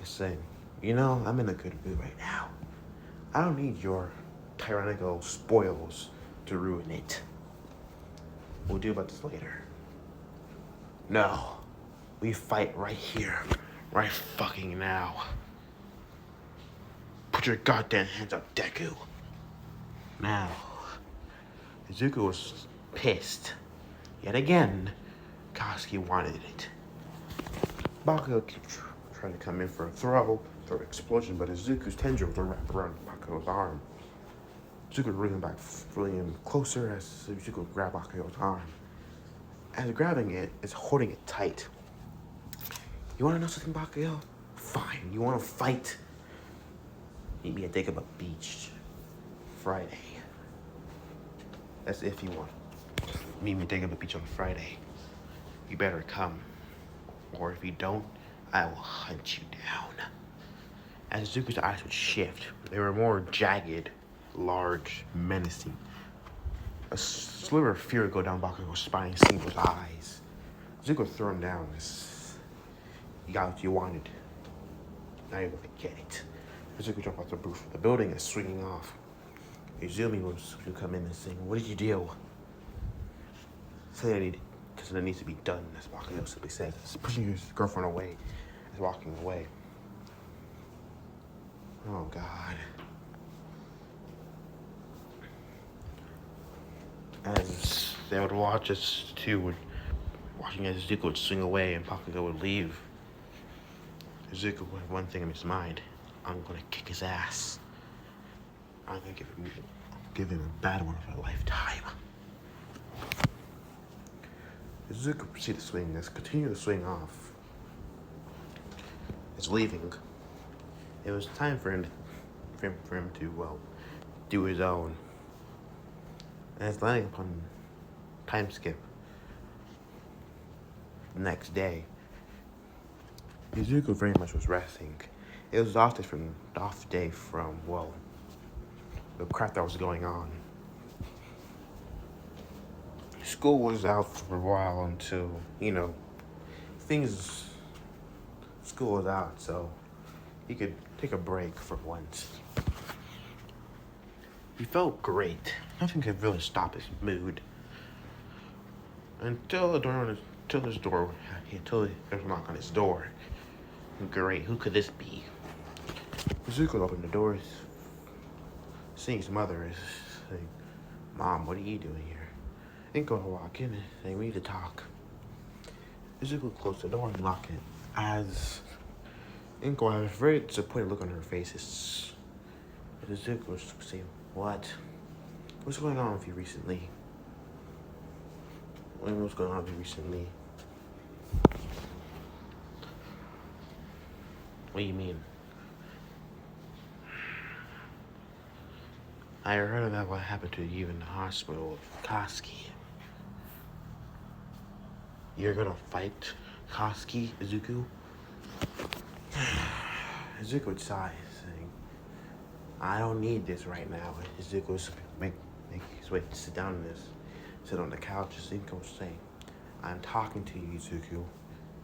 as saying, "You know, I'm in a good mood right now. I don't need your tyrannical spoils to ruin it. We'll do about this later." "No, we fight right here, Right fucking now. Put your goddamn hands up, Deku. Now, Izuku was pissed. Yet again, Katsuki wanted it. Bakugo kept trying to come in for a throw explosion, but Izuku's tendrils were wrapped around Bakugo's arm. Izuku bring him back, pulling him closer as Izuku grabbed Bakugo's arm. As grabbing it, it's holding it tight. You wanna know something, Bakugo? Fine. You wanna fight? Meet me at Dagobah Beach Friday. That's if you want. Meet me at Dagobah Beach on Friday. You better come. Or if you don't, I will hunt you down. As Izuku's eyes would shift, they were more jagged, large, menacing. A sliver of fear would go down Bakugo's spine, seeing those eyes. Izuku threw him down. You got what you wanted. Now you're gonna get it. Izuku jumped off the roof of the building and swinging off. Izumi was to come in and sing, "What did you do?" Say I need, because it needs to be done, as Bakugo simply said. He's pushing his girlfriend away, he's walking away. Oh God. As they would watch us two, watching as Izuku would swing away and Bakugo would leave. Izuku would have one thing in his mind: I'm gonna kick his ass. I'm gonna give him a bad one of a lifetime. Izuku proceeded to swing. Let's continue to swing off. It's leaving. It was time for him to do his own. And it's landing upon time skip. The next day, Izuku very much was resting. It was off day from the crap that was going on. School was out for a while until, school was out, so he could take a break for once. He felt great. Nothing could really stop his mood. Until there was a knock on his door. Great, who could this be? Izuku opened the doors, seeing his mother is saying, "Mom, what are you doing here?" Inko would walk in and say, "We need to talk." Izuku closed the door and locked it. As Inko had a very disappointed look on her face, Izuku was saying, What's going on with you recently? What's going on with you recently? What do you mean? I heard about what happened to you in the hospital with Katsuki. You're gonna fight Katsuki, Izuku? Izuku would sigh, saying, "I don't need this right now." Izuku was make his way to sit on the couch. Izuku was saying, "I'm talking to you, Izuku.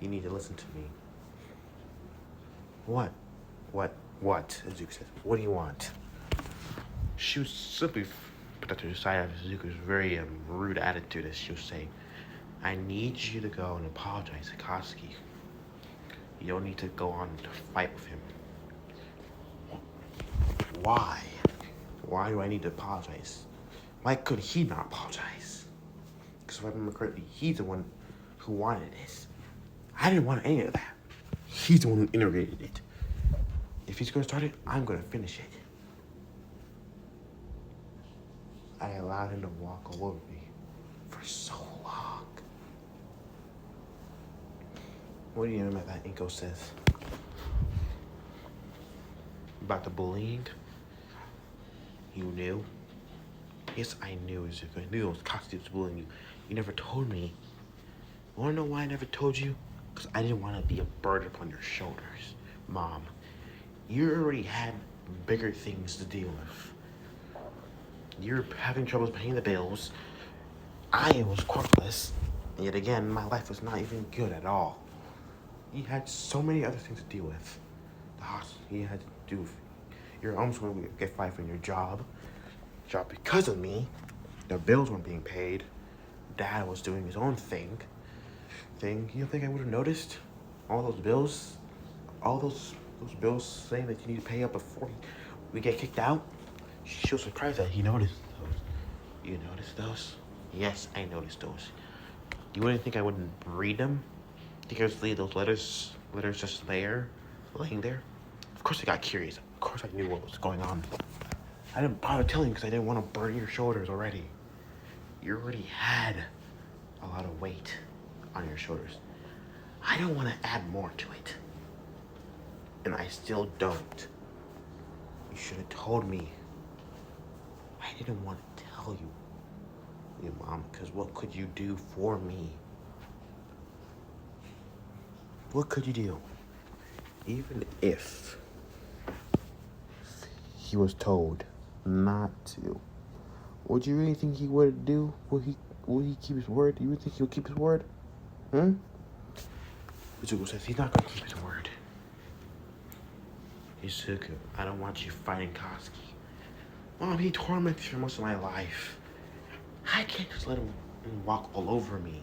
You need to listen to me." What? Izuku said, "What do you want?" She was simply put that to the side of Izuku's very rude attitude as she was saying, "I need you to go and apologize to Katsuki. You don't need to go on to fight with him." Why? Why do I need to apologize? Why could he not apologize? Because if I remember correctly, he's the one who wanted this. I didn't want any of that. He's the one who integrated it. If he's going to start it, I'm going to finish it. I allowed him to walk all over me for so long. What do you mean by that? Inko says. About the bullying? You knew? Yes, I knew, Izuku. I knew it was Katsuki was bullying you. You never told me. Wanna know why I never told you? Because I didn't want to be a burden upon your shoulders. Mom, you already had bigger things to deal with. You're having troubles paying the bills. I was corporeless. And yet again, my life was not even good at all. You had so many other things to deal with. The hospital, you had to do. You're almost going to get fired from your job. Because of me. The bills weren't being paid. Dad was doing his own thing. You think I would have noticed all those bills all those bills saying that you need to pay up before we get kicked out. She was surprised that he noticed those. You noticed those? Yes, I noticed those. You wouldn't think I wouldn't read them? Think I would leave those letters just there, laying there? Of course I got curious. Of course I knew what was going on. I didn't bother telling you because I didn't want to burn your shoulders already. You already had a lot of weight on your shoulders. I don't want to add more to it. And I still don't. You should have told me. I didn't want to tell you, your mom, because what could you do for me? What could you do? Even if he was told not to, would you really think he would do? Would he keep his word? You would think he'll keep his word? Izuku says he's not gonna keep his word. Izuku, I don't want you fighting Koski. Mom, he tormented me for most of my life. I can't just let him walk all over me.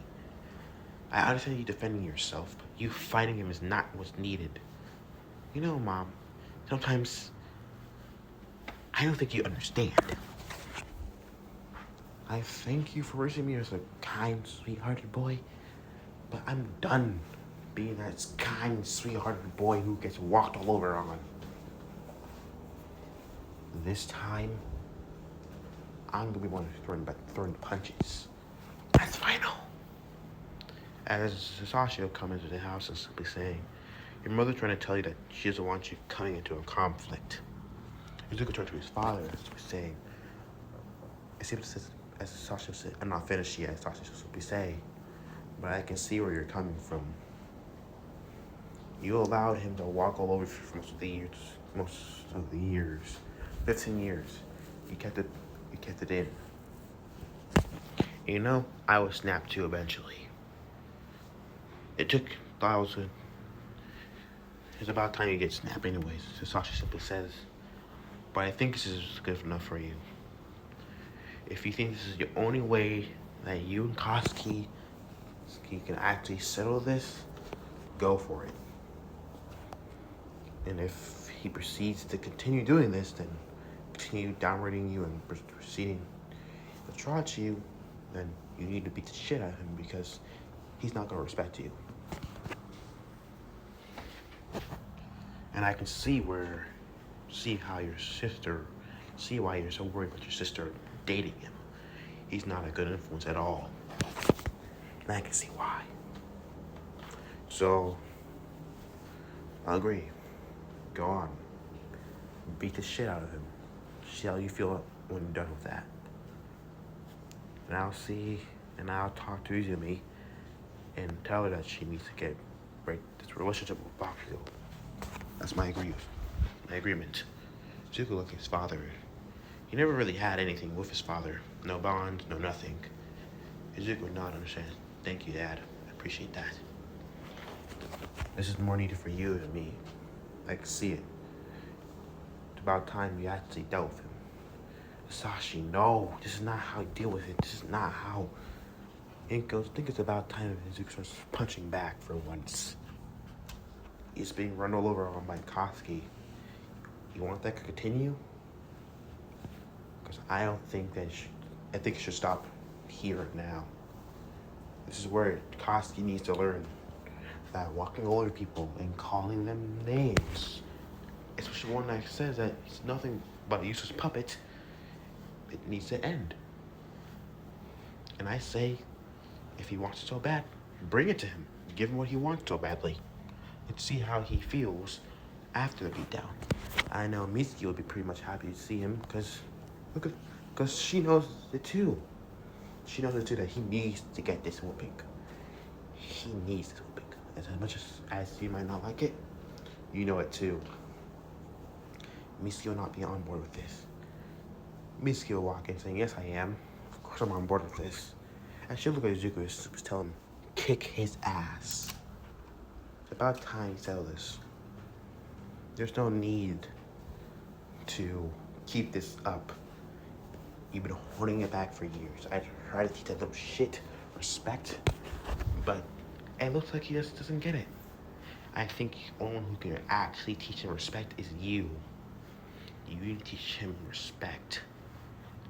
I understand you defending yourself, but you fighting him is not what's needed. You know, Mom, sometimes I don't think you understand. I thank you for raising me as a kind, sweet-hearted boy, but I'm done being that kind, sweet-hearted boy who gets walked all over on. This time, I'm gonna be one throwing punches. That's final. As Sasha comes into the house and simply saying, your mother's trying to tell you that she doesn't want you coming into a conflict. Izuku turned to his father and was saying, as Sasha said, I'm not finished yet, Sasha simply saying, but I can see where you're coming from. You allowed him to walk all over you for most of the years. 15 years. You kept it in. You know, I was snapped too eventually. It's about time you get snapped anyways, Sasha simply says. But I think this is good enough for you. If you think this is the only way that you and Koski can actually settle this, go for it. And if he proceeds to continue doing this, then continue downrating you and proceeding to trot you, then you need to beat the shit out of him because he's not going to respect you. And I can see why you're so worried about your sister dating him. He's not a good influence at all. And I can see why. So, I agree. Go on. Beat the shit out of him. See how you feel when you're done with that. And I'll talk to Izumi and tell her that she needs to break this relationship with Bakugo. That's my agreement. Zuko looked at his father. He never really had anything with his father. No bond, no nothing. Izuku would not understand. Thank you, Dad. I appreciate that. This is more needed for you than me. I can see it. It's about time we actually dealt with him. Sashi, no. This is not how you deal with it. This is not how. I think it's about time Izuku starts punching back for once. He's being run all over on by Koski. You want that to continue? Because I don't think that I think it should stop here and now. This is where Koski needs to learn that walking over people and calling them names, especially one that says that he's nothing but a useless puppet, it needs to end. And I say, if he wants it so bad, bring it to him. Give him what he wants so badly. And see how he feels after the beatdown. I know Mitsuki will be pretty much happy to see him because she knows it too. She knows it too that he needs to get this whooping. He needs this whooping. As much as you might not like it, you know it too. Mitsuki will not be on board with this. Mitsuki will walk in saying, yes, I am. Of course I'm on board with this. And she'll look at Izuku and tell him, kick his ass. It's about time you settle this. There's no need to keep this up. You've been holding it back for years. I tried to teach that little shit respect, but it looks like he just doesn't get it. I think the only one who can actually teach him respect is you. You need to teach him respect.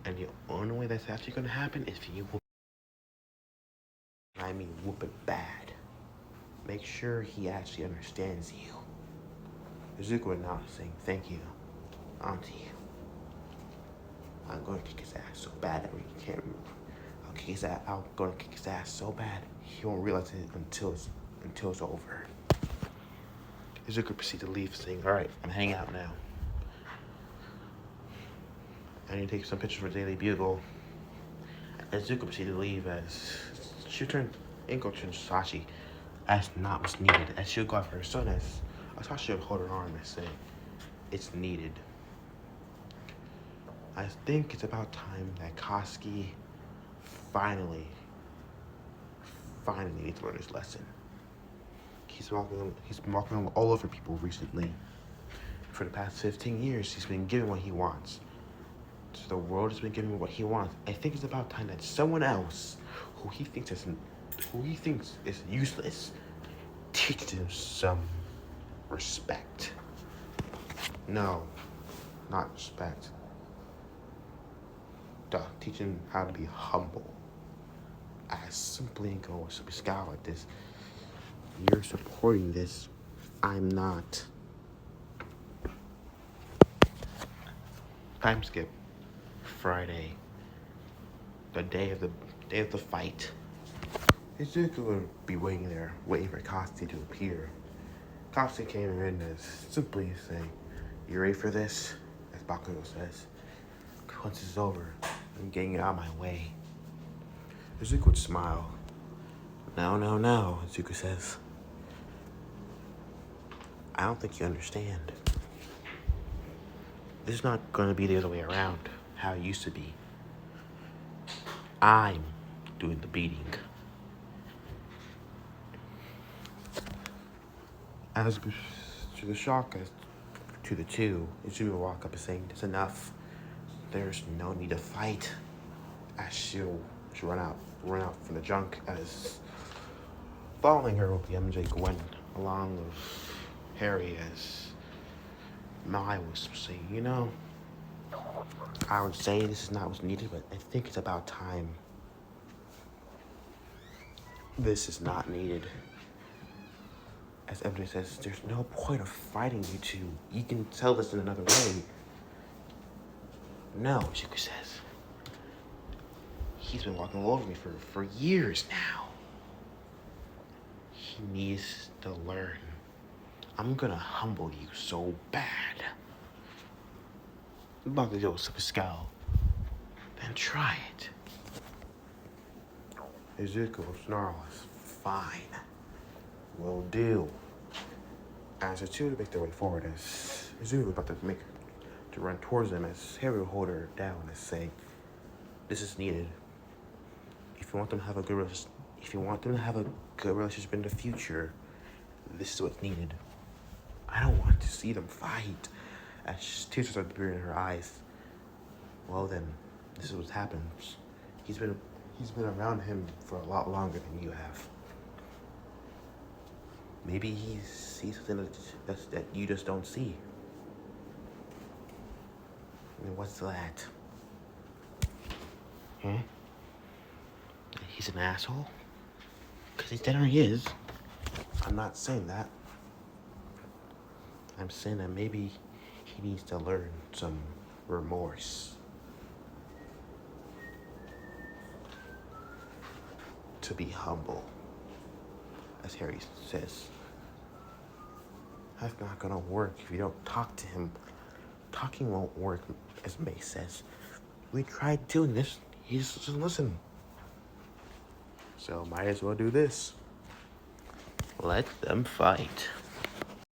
And the only way that's actually going to happen is if you whoop. I mean, whoop it bad. Make sure he actually understands you. Izuku is now saying, thank you, Auntie. I'm going to kick his ass so bad that he can't move. I'm going to kick his ass so bad he won't realize it until it's over. Izuku proceeds to leave, saying, alright, I'm hanging out now. I need to take some pictures for Daily Bugle. Izuku proceeded to leave as Inko turned Sashi as not what's needed. As she'll go after her son as Sashi would hold her arm and say, it's needed. I think it's about time that Koski finally needs to learn his lesson. He's been walking all over people recently. For the past 15 years, he's been given what he wants. So the world has been giving him what he wants. I think it's about time that someone else who he thinks is useless teaches him some respect. No, not respect. Teach him how to be humble. I simply go with some scowl like this. You're supporting this. I'm not. Time skip. Friday. The day of the fight. Izuku would be waiting for Kosti to appear. Kosti came in as simply saying, you ready for this? As Bakugo says. Once it's over, I'm getting it out of my way. Izuku would smile. No, Izuku says. I don't think you understand. This is not going to be the other way around, how it used to be. I'm doing the beating. As to the shock as to the two, Izuku will walk up and saying, it's enough. There's no need to fight. As she'll run out from the junk as following her will be MJ Gwen along with Harry as Mai was saying, I would say this is not what's needed, but I think it's about time. This is not needed. As MJ says, there's no point of fighting you two. You can tell this in another way. No, Izuku says. He's been walking all over me for years now. He needs to learn. I'm gonna humble you so bad. Bakugo with a scowl. Then try it. Izuku snarls. Fine. Will do. As the two make their way forward, as Izuku about to run towards them, as Harry will hold her down and say, this is needed. If you want them to have a good relationship in the future, this is what's needed. I don't want to see them fight. As tears start appearing in her eyes. Well then, this is what happens. He's been around him for a lot longer than you have. Maybe he sees something that you just don't see. And what's that? He's an asshole? Because he's dead or he is. I'm not saying that. I'm saying that maybe he needs to learn some remorse. To be humble. As Harry says. That's not gonna work if you don't talk to him. Talking won't work, as May says. We tried doing this. He just doesn't listen. So might as well do this. Let them fight.